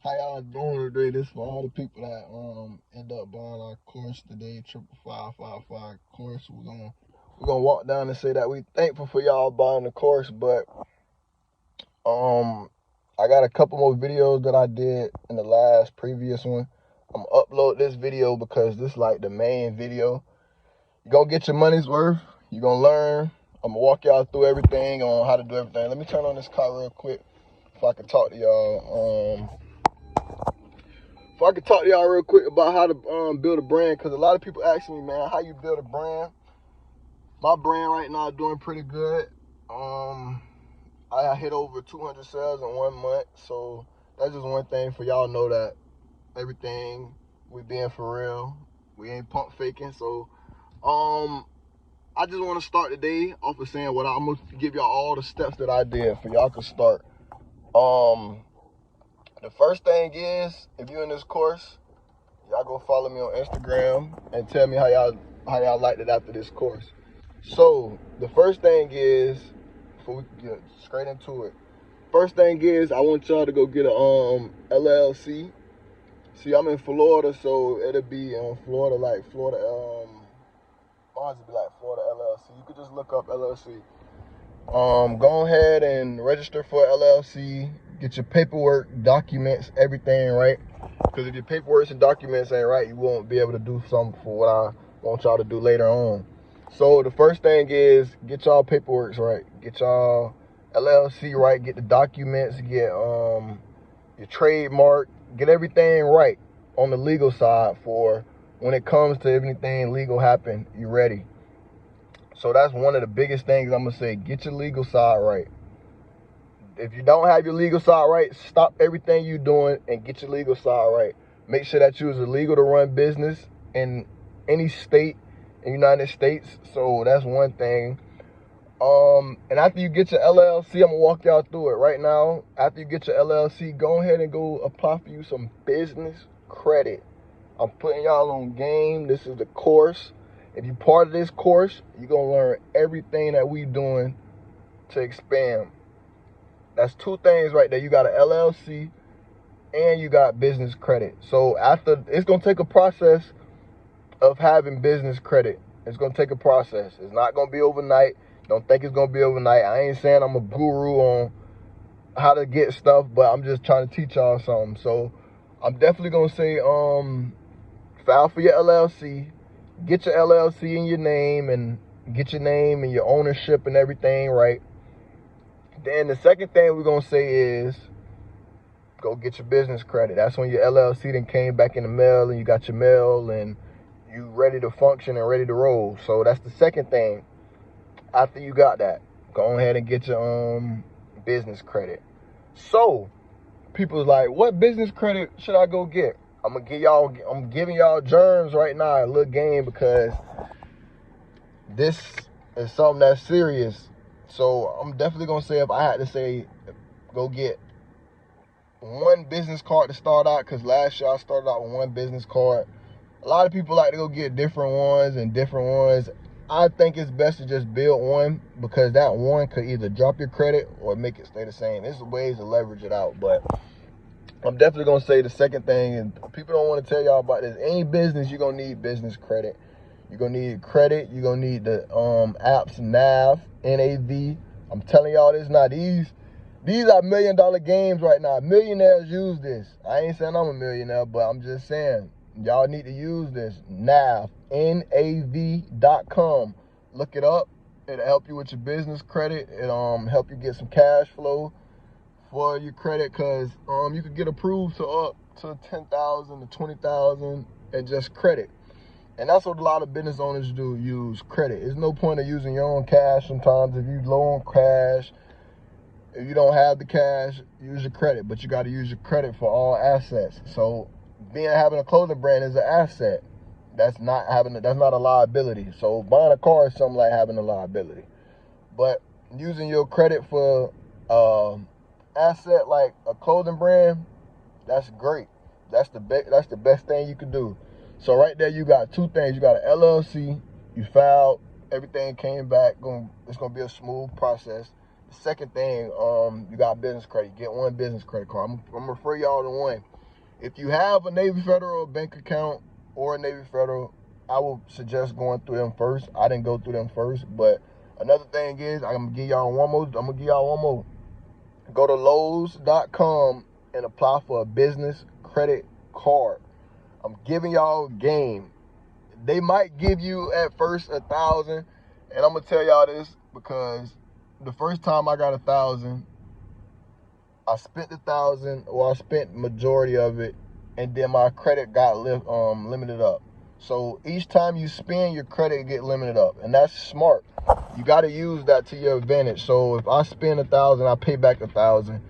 How y'all doing today? This for all the people that end up buying our course today, 55555 course. We're gonna walk down and say that we thankful for y'all buying the course, but um I got a couple more videos that I did in the last previous one. I'm gonna upload this video because this is like the main video. You're gonna get your money's worth, you're gonna learn. I'm gonna walk y'all through everything on how to do everything. Let me turn on this car real quick if I can talk to y'all. If I could talk to y'all real quick about how to build a brand, because a lot of people ask me, man, how you build a brand. My brand right now is doing pretty good. I hit over 200 sales in 1 month, so that's just one thing for y'all know that everything we being for real. We ain't pump faking. So I just want to start the day off of saying what I'm gonna give y'all all the steps that I did for y'all to start. The first thing is, if you're in this course, y'all go follow me on Instagram and tell me how y'all liked it after this course. So the first thing is, before we get straight into it, first thing is I want y'all to go get a LLC. See, I'm in Florida, so it'll be in Florida, like Florida why does it be like Florida LLC? You could just look up LLC. Go ahead and register for LLC. Get your paperwork, documents, everything right. Because if your paperwork and documents ain't right, you won't be able to do something for what I want y'all to do later on. So the first thing is get y'all paperwork right. Get y'all LLC right. Get the documents. Get your trademark. Get everything right on the legal side for when it comes to anything legal happen, you ready. So that's one of the biggest things I'm going to say. Get your legal side right. If you don't have your legal side right, stop everything you're doing and get your legal side right. Make sure that you're legal to run business in any state in the United States. So that's one thing. And after you get your LLC, I'm going to walk y'all through it right now. After you get your LLC, go ahead and go apply for you some business credit. I'm putting y'all on game. This is the course. If you're part of this course, you're going to learn everything that we doing to expand. That's two things right there. You got an LLC and you got business credit. So after, it's going to take a process of having business credit. It's going to take a process. It's not going to be overnight. Don't think it's going to be overnight. I ain't saying I'm a guru on how to get stuff, but I'm just trying to teach y'all something. So I'm definitely going to say, file for your LLC. Get your LLC in your name and get your name and your ownership and everything right. Then the second thing we're going to say is go get your business credit. That's when your LLC then came back in the mail and you got your mail and you ready to function and ready to roll. So that's the second thing. After you got that, go ahead and get your business credit. So people's like, what business credit should I go get? I'm giving y'all germs right now, a little game, because this is something that's serious. So I'm definitely gonna say, if I had to say, go get one business card to start out, because last year I started out with one business card. A lot of people like to go get different ones. I think it's best to just build one, because that one could either drop your credit or make it stay the same. There's ways to leverage it out, but I'm definitely gonna say the second thing, and people don't want to tell y'all about this. Any business, you're gonna need business credit. You're gonna need credit. You're gonna need the apps, NAV. I'm telling y'all this now. These are $1 million games right now. Millionaires use this. I ain't saying I'm a millionaire, but I'm just saying y'all need to use this. NAV, NAV.com. Look it up. It'll help you with your business credit. It'll help you get some cash flow for your credit, because you could get approved to up to $10,000 to $20,000 and just credit. And that's what a lot of business owners do, use credit. There's no point of using your own cash sometimes. If you low on cash, if you don't have the cash, use your credit. But you got to use your credit for all assets. So having a clothing brand is an asset. That's not a liability. So buying a car is something like having a liability. But using your credit for asset like a clothing brand, that's great. That's the best thing you can do. So right there, you got two things. You got an LLC. You filed. Everything came back. It's gonna be a smooth process. The second thing, you got business credit. Get one business credit card. I'm gonna refer y'all to one. If you have a Navy Federal bank account or a Navy Federal, I would suggest going through them first. I didn't go through them first, but another thing is, I'm gonna give y'all one more. Go to Lowe's.com and apply for a business credit card. I'm giving y'all game. They might give you at first 1,000, and I'm gonna tell y'all this because the first time I got 1,000, I spent 1,000, or I spent majority of it, and then my credit got limited up. So each time you spend, your credit get limited up, and that's smart. You got to use that to your advantage. So if I spend 1,000, I pay back 1,000.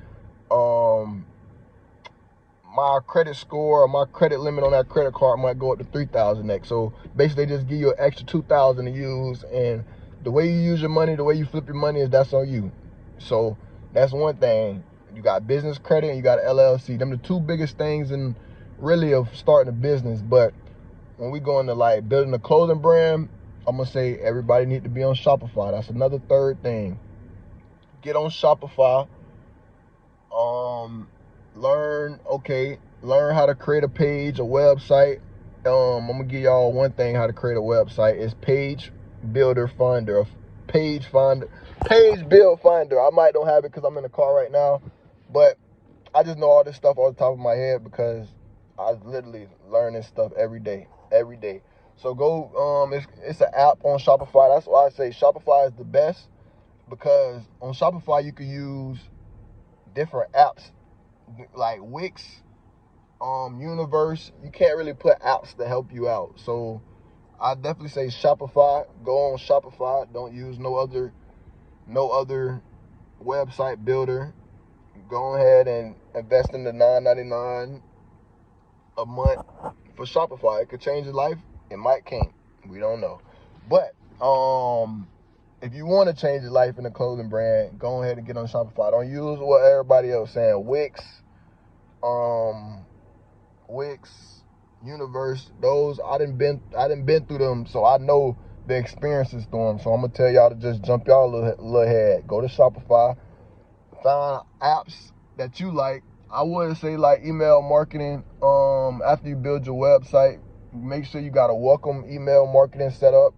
My credit score or my credit limit on that credit card might go up to 3,000 next. So basically, they just give you an extra 2,000 to use, and the way you use your money, the way you flip your money, that's on you. So that's one thing. You got business credit and you got LLC. Them the two biggest things in really of starting a business. But when we go into like building a clothing brand, I'm gonna say everybody need to be on Shopify. That's another third thing. Get on Shopify. Learn how to create a page, a website. I'm gonna give y'all one thing how to create a website. It's Page Builder Finder, Page Build Finder. I might don't have it because I'm in the car right now, but I just know all this stuff off the top of my head because I literally learn this stuff every day. So go, it's an app on Shopify. That's why I say Shopify is the best, because on Shopify you can use different apps like Wix, Universe. You can't really put apps to help you out. So I definitely say Shopify. Go on Shopify. Don't use no other website builder. Go ahead and invest in the $9.99 a month for Shopify. It could change your life. It might can't. We don't know. But if you want to change your life in a clothing brand, go ahead and get on Shopify. Don't use what everybody else saying. Wix, Universe, those I done been through them, so I know the experiences through them. So I'm gonna tell y'all to just jump y'all little head. Go to Shopify, find apps that you like. I would say like email marketing. After you build your website, make sure you got a welcome email marketing set up.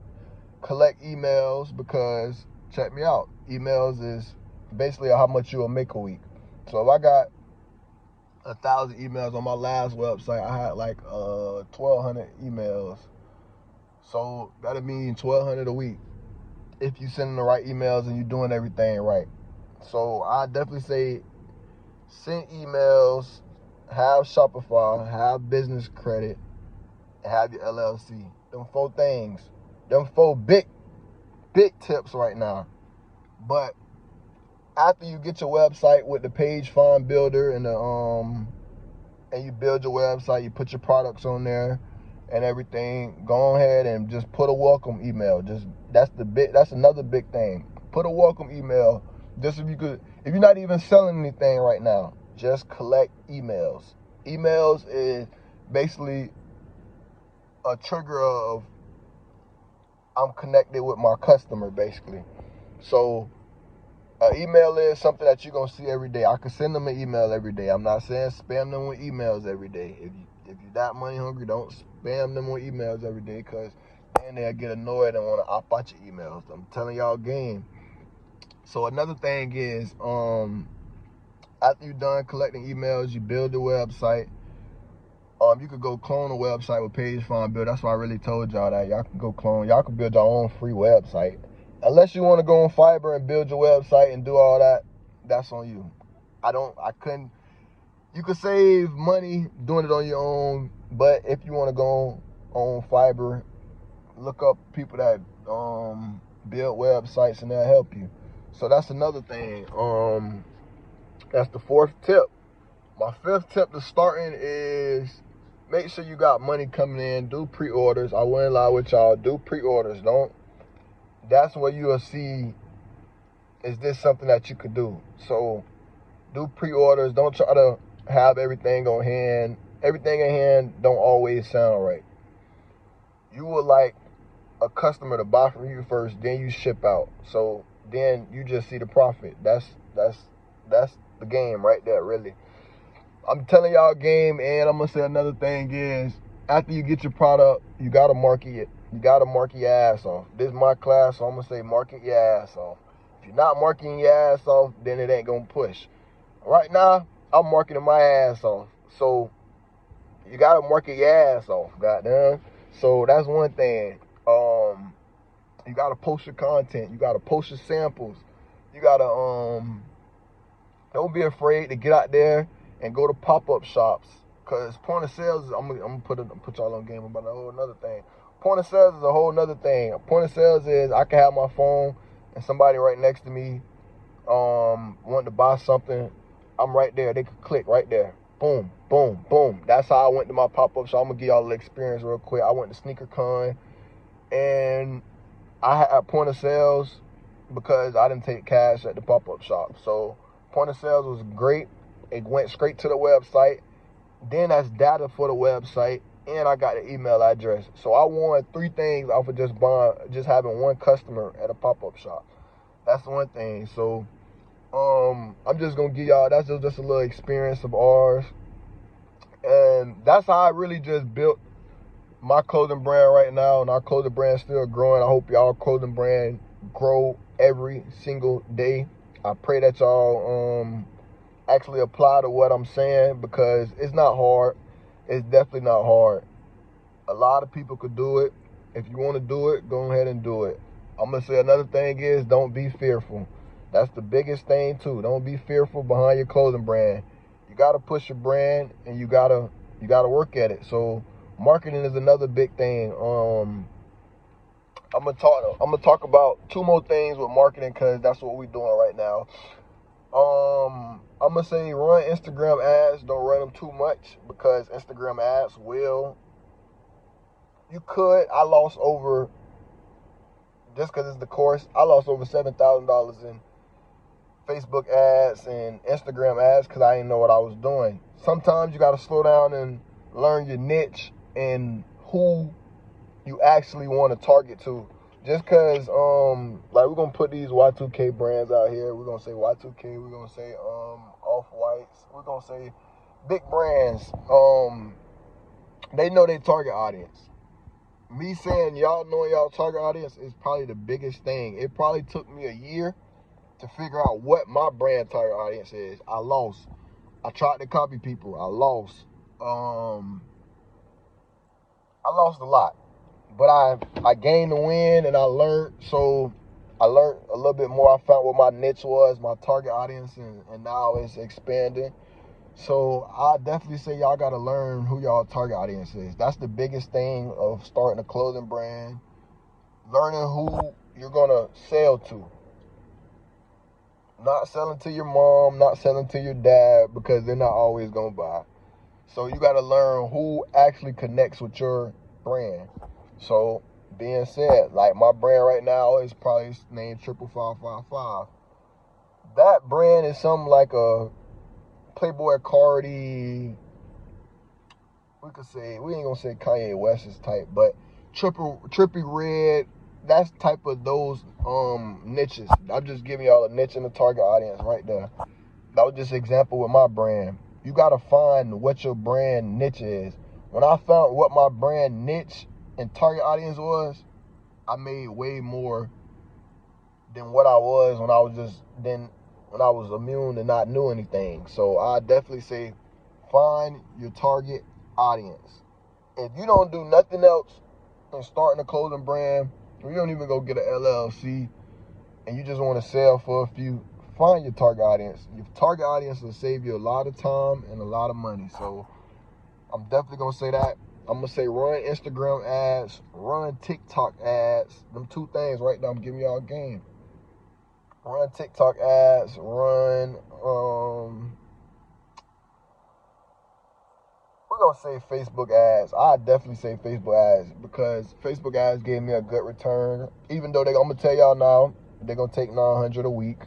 Collect emails, because check me out. Emails is basically how much you'll make a week. So if I got 1,000 emails on my last website, I had like 1,200 emails. So that'll mean 1,200 a week if you sending the right emails and you doing everything right. So I definitely say send emails, have Shopify, have business credit, and have your LLC. Them 4 things. Them 4 big tips right now. But after you get your website with the page find builder and and you build your website, you put your products on there and everything, go ahead and just put a welcome email. That's another big thing. Put a welcome email. Just if you're not even selling anything right now, just collect emails. Emails is basically a trigger of I'm connected with my customer, basically. So email is something that you're gonna see every day. I can send them an email every day. I'm not saying spam them with emails every day. If you're that money hungry, don't spam them with emails every day, because then they'll get annoyed and want to opt out your emails. I'm telling y'all game. So another thing is, after you're done collecting emails, you build the website. You could go clone a website with Page Find Build. That's why I really told y'all that. Y'all can go clone. Y'all can build your own free website. Unless you want to go on Fiverr and build your website and do all that, that's on you. You could save money doing it on your own, but if you want to go on Fiverr, look up people that build websites and they'll help you. So that's another thing. That's the 4th tip. My 5th tip to starting is make sure you got money coming in. Do pre-orders. I wouldn't lie with y'all. Do pre-orders. That's where you'll see, is this something that you could do? So do pre-orders. Don't try to have everything on hand. Everything in hand don't always sound right. You would like a customer to buy from you first, then you ship out. So then you just see the profit. That's the game right there, really. I'm telling y'all game, and I'm gonna say another thing is, after you get your product, you gotta market it. You gotta market your ass off. This is my class, so I'm gonna say market your ass off. If you're not marketing your ass off, then it ain't gonna push. Right now, I'm marketing my ass off. So you gotta market your ass off, goddamn. So that's one thing. You gotta post your content. You gotta post your samples. You gotta don't be afraid to get out there and go to pop-up shops. Cause point of sales, I'm gonna put y'all on game about a whole another thing. Point of sales is a whole nother thing. Point of sales is I can have my phone and somebody right next to me wanting to buy something. I'm right there. They could click right there. Boom, boom, boom. That's how I went to my pop-up shop. I'm gonna give y'all the experience real quick. I went to SneakerCon and I had point of sales because I didn't take cash at the pop-up shop. So point of sales was great. It went straight to the website. Then that's data for the website, and I got the email address. So I won 3 things off of just having one customer at a pop-up shop. That's one thing. So I'm just gonna give y'all, that's just a little experience of ours. And that's how I really just built my clothing brand right now, and our clothing brand is still growing. I hope y'all clothing brand grow every single day. I pray that y'all actually apply to what I'm saying, because it's not hard. It's definitely not hard. A lot of people could do it. If you want to do it, go ahead and do it. I'm going to say another thing is, don't be fearful. That's the biggest thing too. Don't be fearful behind your clothing brand. You got to push your brand, and you got to work at it. So marketing is another big thing. I'm gonna talk about 2 more things with marketing, because that's what we're doing right now. I'm gonna say run Instagram ads. Don't run them too much, because Instagram ads I lost over, just because it's the course, I lost over $7,000 in Facebook ads and Instagram ads because I didn't know what I was doing. Sometimes you got to slow down and learn your niche and who you actually want to target to. Just because, like, we're going to put these Y2K brands out here. We're going to say Y2K. We're going to say Off-Whites. We're going to say big brands. They know their target audience. Me saying y'all knowing y'all target audience is probably the biggest thing. It probably took me a year to figure out what my brand target audience is. I lost. I tried to copy people. I lost. I lost a lot. But I gained the win, and I learned. So I learned a little bit more. I found what my niche was, my target audience, and now it's expanding. So I definitely say y'all got to learn who y'all target audience is. That's the biggest thing of starting a clothing brand. Learning who you're going to sell to. Not selling to your mom, not selling to your dad, because they're not always going to buy. So you got to learn who actually connects with your brand. So being said, like my brand right now is probably named 55555. That brand is something like a Playboy Cardi. We ain't gonna say Kanye West's type, but Trippy Red. That's type of those niches. I'm just giving y'all a niche and a target audience right there. That was just an example with my brand. You gotta find what your brand niche is. When I found what my brand niche and target audience was, I made way more than what I was when I was immune and not knew anything. So I definitely say find your target audience. If you don't do nothing else in starting a clothing brand, or you don't even go get an LLC, and you just want to sell for a few, find your target audience. Your target audience will save you a lot of time and a lot of money. So I'm definitely going to say that. I'm going to say run Instagram ads, run TikTok ads. Them 2 things right now, I'm giving y'all a game. Run TikTok ads, run, we're going to say Facebook ads. I definitely say Facebook ads, because Facebook ads gave me a good return. Even though I'm going to tell y'all now, they're going to take $900 a week.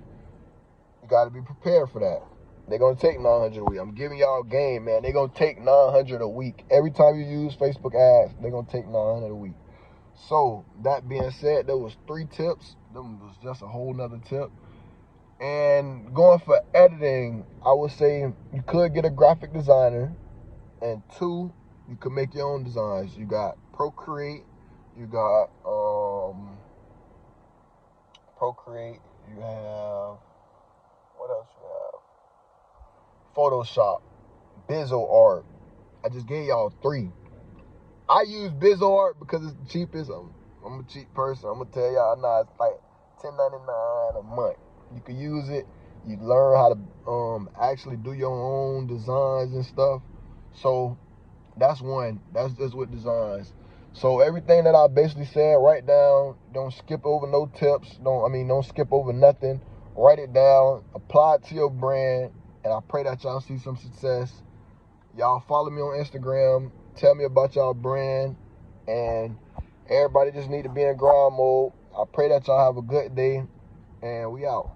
You got to be prepared for that. They're going to take $900 a week. I'm giving y'all a game, man. They're going to take $900 a week. Every time you use Facebook ads, they're going to take $900 a week. So, that being said, there was 3 tips. Them was just a whole nother tip. And going for editing, I would say you could get a graphic designer. And 2, you can make your own designs. You got Procreate, you got Procreate, you have, what else you have? Photoshop, Art. I just gave y'all 3. I use Art because it's the cheapest. I'm a cheap person. I'm gonna tell y'all now, it's like $10.99 a month. You can use it. You learn how to actually do your own designs and stuff. So that's one. That's just with designs. So everything that I basically said, write down. Don't skip over no tips. Don't skip over nothing. Write it down. Apply it to your brand. And I pray that y'all see some success. Y'all follow me on Instagram. Tell me about y'all brand. And everybody just need to be in grind mode. I pray that y'all have a good day. And we out.